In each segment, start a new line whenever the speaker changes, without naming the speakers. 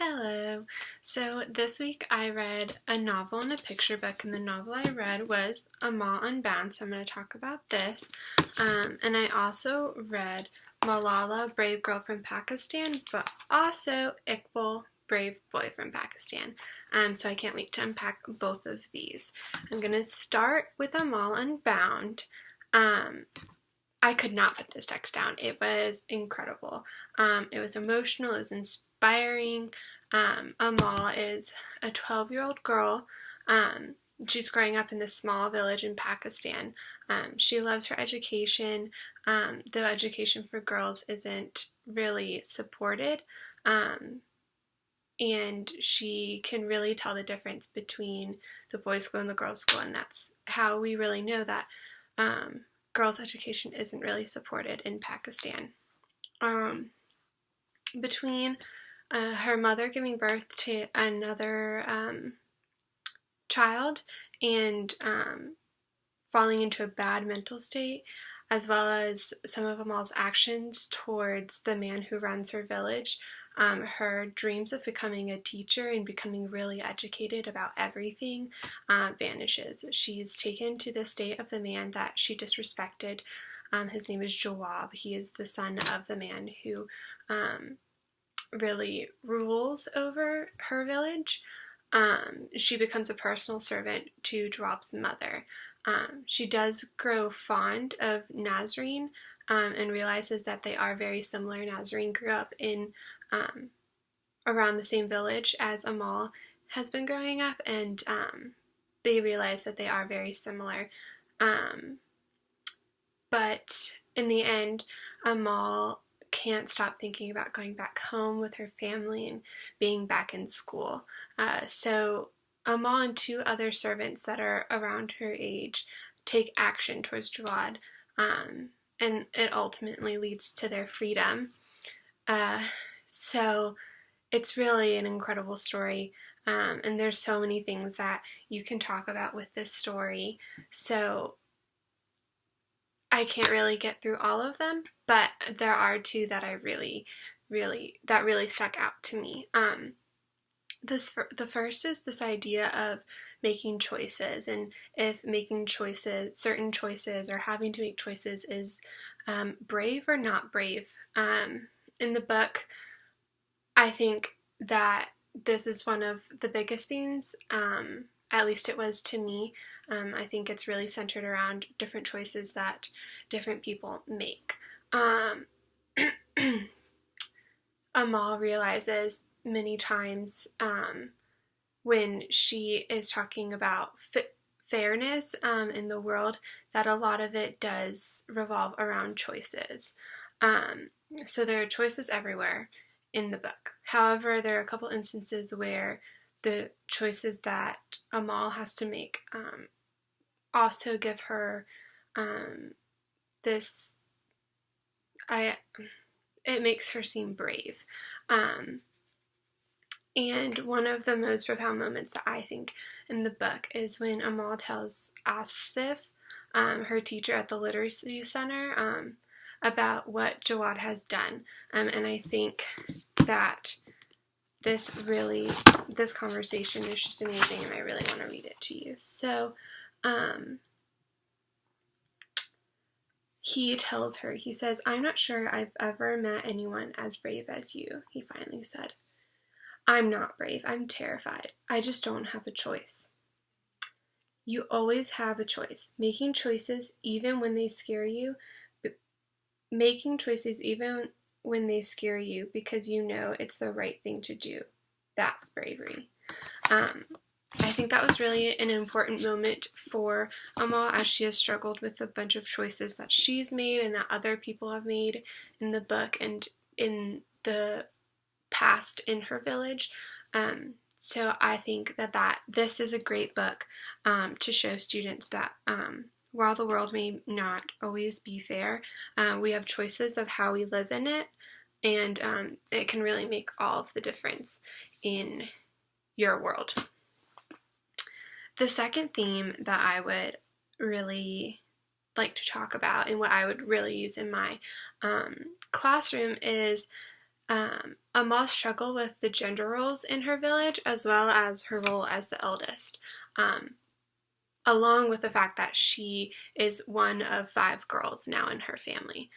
Hello. So this week I read a novel and a picture book, and the novel I read was Amal, Unbound, so I'm going to talk about this. And I also read Malala, Brave Girl from Pakistan, but also Iqbal, Brave Boy from Pakistan. So I can't wait to unpack both of these. I'm going to start with Amal, Unbound. I could not put this text down. It was incredible. It was emotional. It was inspiring. Amal is a 12-year-old girl. She's growing up in this small village in Pakistan. She loves her education. The education for girls isn't really supported. And she can really tell the difference between the boys' school and the girls' school. And that's how we really know that girls' education isn't really supported in Pakistan. Between her mother giving birth to another child and falling into a bad mental state, as well as some of Amal's actions towards the man who runs her village, her dreams of becoming a teacher and becoming really educated about everything vanishes. She's taken to the state of the man that she disrespected. His name is Jawab. He is the son of the man who really rules over her village. She becomes a personal servant to Jawab's mother. She does grow fond of Nazreen and realizes that they are very similar. Nazreen grew up in around the same village as Amal has been growing up, and they realize that they are very similar. But in the end, Amal can't stop thinking about going back home with her family and being back in school. So Amal and two other servants that are around her age take action towards Jawad, and it ultimately leads to their freedom. So it's really an incredible story, and there's so many things that you can talk about with this story. So I can't really get through all of them, but there are two that I really stuck out to me. The first is this idea of making choices, and if making choices, certain choices, or having to make choices is brave or not brave. In the book, I think that this is one of the biggest themes, at least it was to me. I think it's really centered around different choices that different people make. Amal realizes many times when she is talking about fairness in the world that a lot of it does revolve around choices. So there are choices everywhere in the book. However, there are a couple instances where the choices that Amal has to make also give her this, it makes her seem brave. And one of the most profound moments that I think in the book is when Amal tells Asif, her teacher at the literacy center, about what Jawad has done. And I think that this conversation is just amazing, and I really want to read it to you. So, he tells her, he says, "I'm not sure I've ever met anyone as brave as you," he finally said. "I'm not brave. I'm terrified. I just don't have a choice." "You always have a choice. Making choices even when they scare you. Making choices even when they scare you because you know it's the right thing to do. That's bravery." I think that was really an important moment for Amal as she has struggled with a bunch of choices that she's made and that other people have made in the book and in the past in her village. So I think that this is a great book to show students that while the world may not always be fair, we have choices of how we live in it, and it can really make all of the difference in your world. The second theme that I would really like to talk about and what I would really use in my classroom is Amal struggled with the gender roles in her village as well as her role as the eldest, along with the fact that she is one of 5 girls now in her family.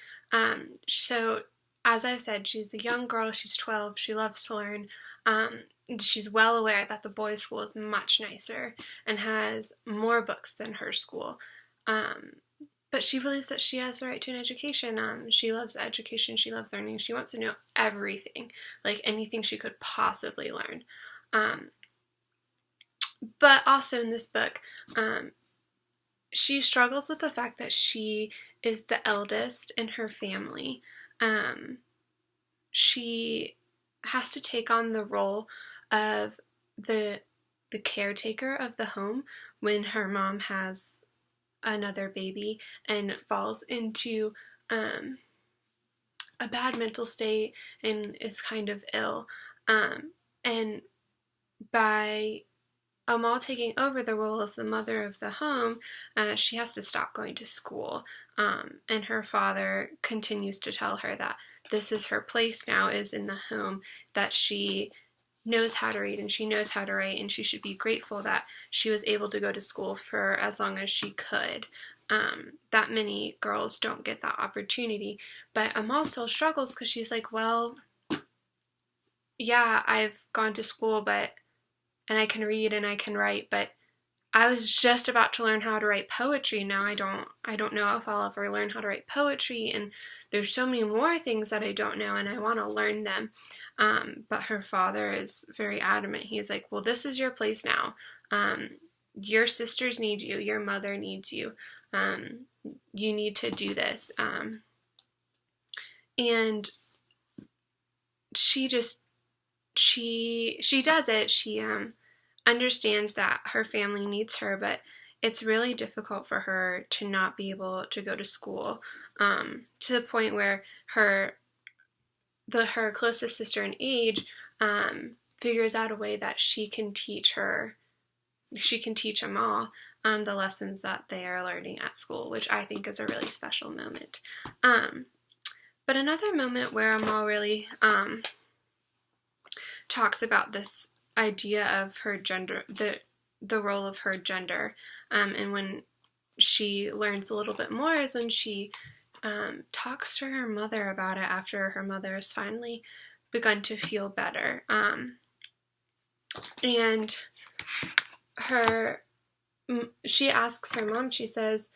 So, as I've said, she's a young girl, she's 12, she loves to learn. She's well aware that the boys' school is much nicer and has more books than her school. But she believes that she has the right to an education. She loves education, she loves learning, she wants to know everything, like anything she could possibly learn. But also in this book, she struggles with the fact that she is the eldest in her family. She has to take on the role of the caretaker of the home when her mom has another baby and falls into a bad mental state and is kind of ill. And by Amal taking over the role of the mother of the home, she has to stop going to school. And her father continues to tell her that this is her place now, is in the home, that she knows how to read and she knows how to write, and she should be grateful that she was able to go to school for as long as she could. That many girls don't get that opportunity. But Amal still struggles because she's like, well, yeah, I've gone to school, and I can read and I can write, but I was just about to learn how to write poetry. Now I don't know if I'll ever learn how to write poetry, and there's so many more things that I don't know, and I want to learn them. But her father is very adamant. He's like, well, this is your place now. Your sisters need you. Your mother needs you. You need to do this. And she does it. She understands that her family needs her, but it's really difficult for her to not be able to go to school, to the point where her closest sister in age figures out a way that she can teach Amal the lessons that they are learning at school, which I think is a really special moment. But another moment where Amal really talks about this idea of her gender, the role of her gender, and when she learns a little bit more is when she talks to her mother about it after her mother has finally begun to feel better. And she asks her mom, she says,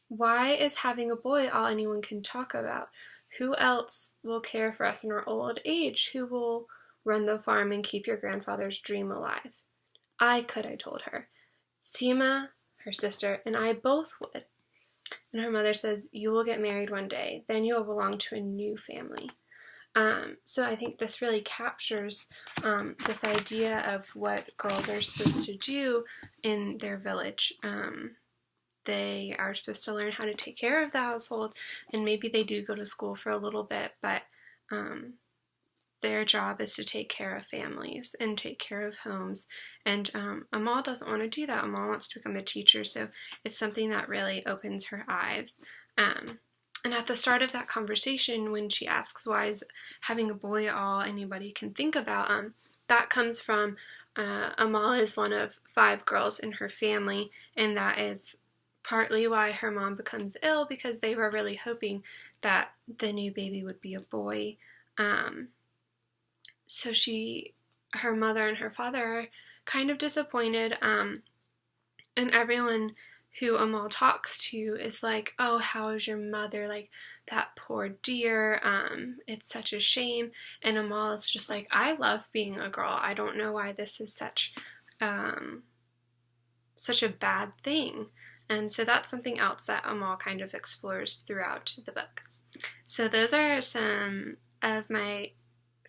why is having a boy all anyone can talk about? Who else will care for us in our old age? Who will run the farm and keep your grandfather's dream alive? I could, I told her. Seema, her sister, and I both would. And her mother says, you will get married one day. Then you will belong to a new family. So I think this really captures this idea of what girls are supposed to do in their village. They are supposed to learn how to take care of the household, and maybe they do go to school for a little bit, but their job is to take care of families and take care of homes. And Amal doesn't want to do that. Amal wants to become a teacher, so it's something that really opens her eyes. And at the start of that conversation, when she asks why is having a boy all anybody can think about, that comes from Amal is one of 5 girls in her family, and that is partly why her mom becomes ill, because they were really hoping that the new baby would be a boy. So her mother and her father are kind of disappointed, and everyone who Amal talks to is like, oh, how is your mother? Like, that poor dear, it's such a shame. And Amal is just like, I love being a girl. I don't know why this is such a bad thing. And so that's something else that Amal kind of explores throughout the book. So those are some of my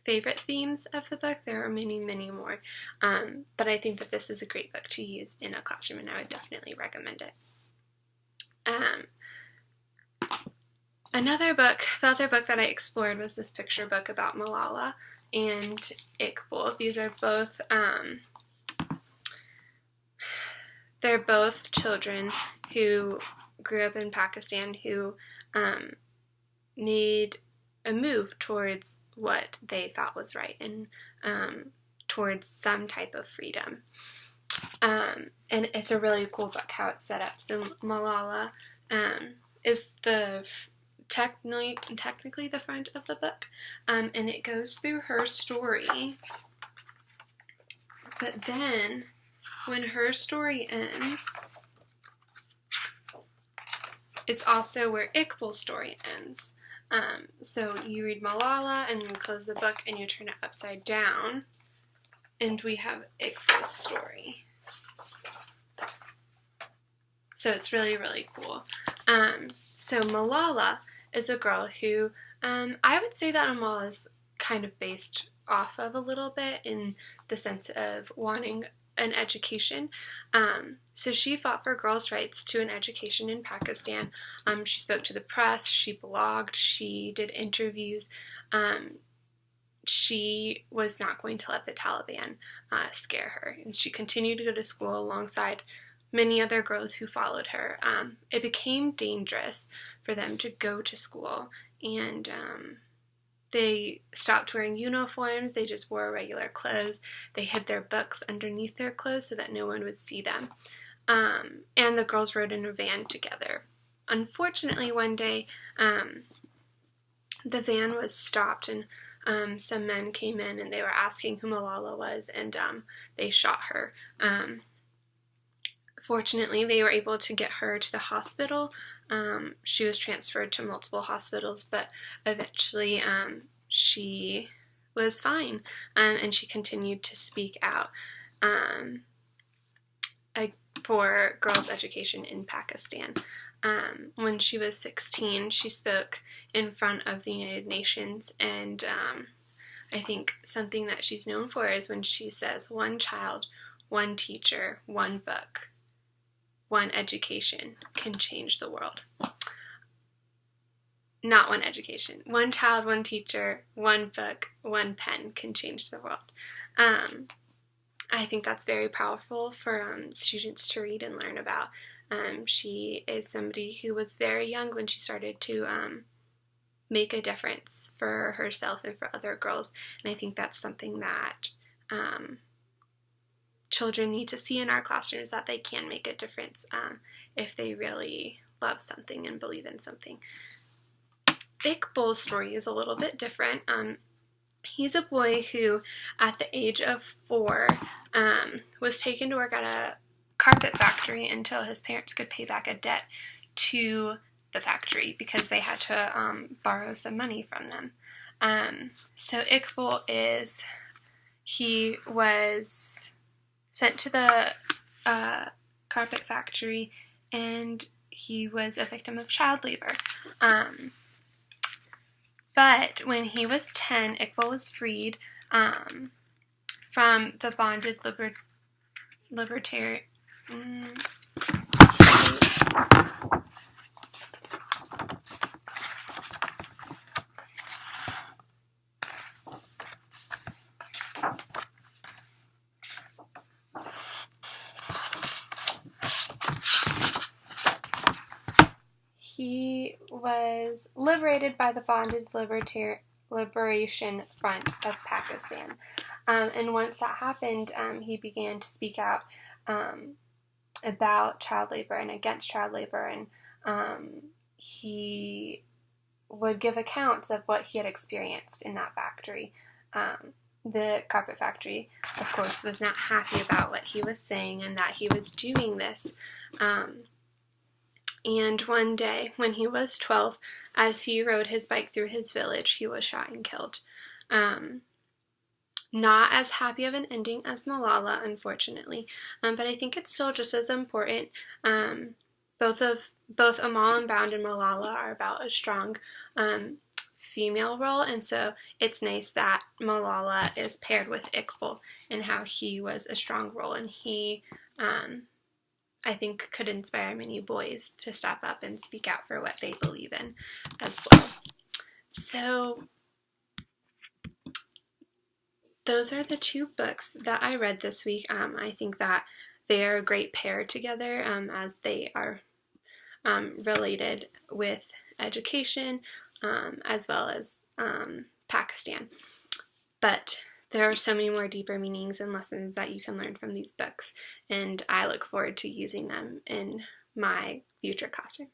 favorite themes of the book. There are many, many more. But I think that this is a great book to use in a classroom, and I would definitely recommend it. The other book that I explored was this picture book about Malala and Iqbal. These are both, they're both children who grew up in Pakistan who need a move towards what they thought was right and towards some type of freedom. And it's a really cool book how it's set up. So Malala is technically the front of the book, and it goes through her story. But then, when her story ends, it's also where Iqbal's story ends. So you read Malala, and you close the book, and you turn it upside down, and we have Iqbal's story. So it's really, really cool. So Malala is a girl who, I would say that Amal is kind of based off of a little bit in the sense of wanting an education. So she fought for girls' rights to an education in Pakistan. She spoke to the press, she blogged, she did interviews. She was not going to let the Taliban scare her, and she continued to go to school alongside many other girls who followed her. It became dangerous for them to go to school, and they stopped wearing uniforms. They just wore regular clothes. They hid their books underneath their clothes so that no one would see them. And the girls rode in a van together. Unfortunately, one day, the van was stopped, and some men came in, and they were asking who Malala was, and they shot her. Fortunately, they were able to get her to the hospital. She was transferred to multiple hospitals, but eventually she was fine, and she continued to speak out for girls' education in Pakistan. When she was 16, she spoke in front of the United Nations, and I think something that she's known for is when she says, "One child, one teacher, one book, one education can change the world." Not one education. One child, one teacher, one book, one pen can change the world. I think that's very powerful for students to read and learn about. She is somebody who was very young when she started to make a difference for herself and for other girls. And I think that's something that children need to see in our classrooms, that they can make a difference if they really love something and believe in something. Iqbal's story is a little bit different. He's a boy who, at the age of 4, was taken to work at a carpet factory until his parents could pay back a debt to the factory because they had to borrow some money from them. So Iqbal he was sent to the carpet factory, and he was a victim of child labor. But when he was 10, Iqbal was freed from the bonded libertarian. He was liberated by the Bonded Liberation Front of Pakistan. And once that happened, he began to speak out about child labor and against child labor, and he would give accounts of what he had experienced in that factory. The carpet factory, of course, was not happy about what he was saying and that he was doing this. And one day, when he was 12, as he rode his bike through his village, he was shot and killed. Not as happy of an ending as Malala, unfortunately, but I think it's still just as important. Both Amal, Unbound, and Malala are about a strong female role, and so it's nice that Malala is paired with Iqbal and how he was a strong role, and he I think could inspire many boys to step up and speak out for what they believe in as well. So those are the 2 books that I read this week. I think that they are a great pair together as they are related with education as well as Pakistan. But there are so many more deeper meanings and lessons that you can learn from these books, and I look forward to using them in my future classroom.